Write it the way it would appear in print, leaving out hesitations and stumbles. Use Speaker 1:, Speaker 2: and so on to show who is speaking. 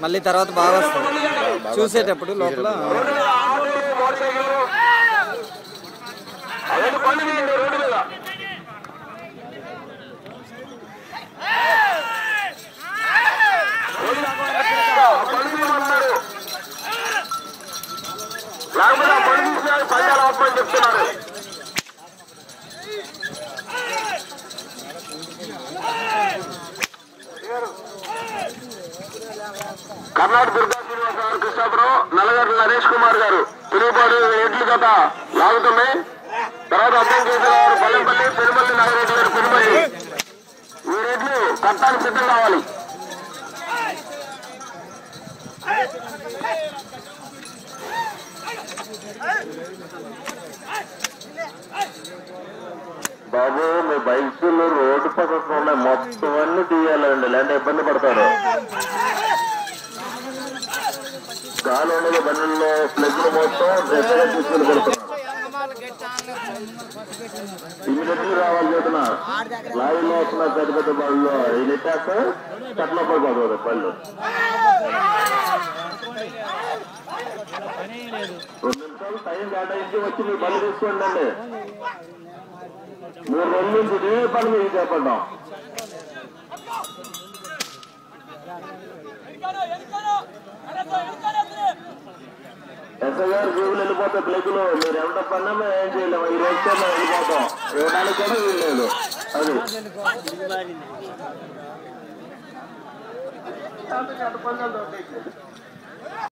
Speaker 1: మళ్ళీ తర్వాత బాగా వస్తుంది చూసేటప్పుడు లోపల.
Speaker 2: చెప్తున్నారు కర్ణాటక దుర్గా శ్రీనివాస గారు, కృష్ణాపురం, నల్లగడ్డ నరేష్ కుమార్ గారు తిరుగుబాటు ఎడ్లు గత లాగుతున్నాయి. తర్వాత అర్థం చేసేవారు పల్లెపల్లి, పెరుమల్లి నాగరెడ్డి గారు పెరుమల్లి. ఈ రెడ్లు కట్టానికి సిద్ధం కావాలి. బాబు మీ బైకులు రోడ్డు పక్కన ఉన్నాయి, మొత్తం అన్ని తీయాలండి, లేదంటే ఇబ్బంది పడతారు. గాలి ఉండదు బండిల్లో, ప్లగ్లు మొత్తం ఎక్కడ తీసుకుని పడుతున్నారు. ఇమీడియట్లీ రావాలి చేతున్నా, లారీలో వస్తున్నారు పెద్ద పెద్ద బళ్ళు, ఇది నెట్టాక చెట్ల పడిపోతుంది బళ్ళు. 2 నిమిషాలు టైం కేటాయించి వచ్చి మీ బళ్ళు తీసుకోండి అండి. 3 రోజుల నుంచి ఇదే పని మీకు చేపడ్డాం. ఎస్ఐ గారు జీవులు వెళ్ళిపోతే ప్లేకులు మీరు ఎంత పన్నా మేము ఏం చేయలేము. ఈ రోజుతో మేము వెళ్ళిపోతాం, ఇవ్వడానికి కూడా వీల్లేదు. అది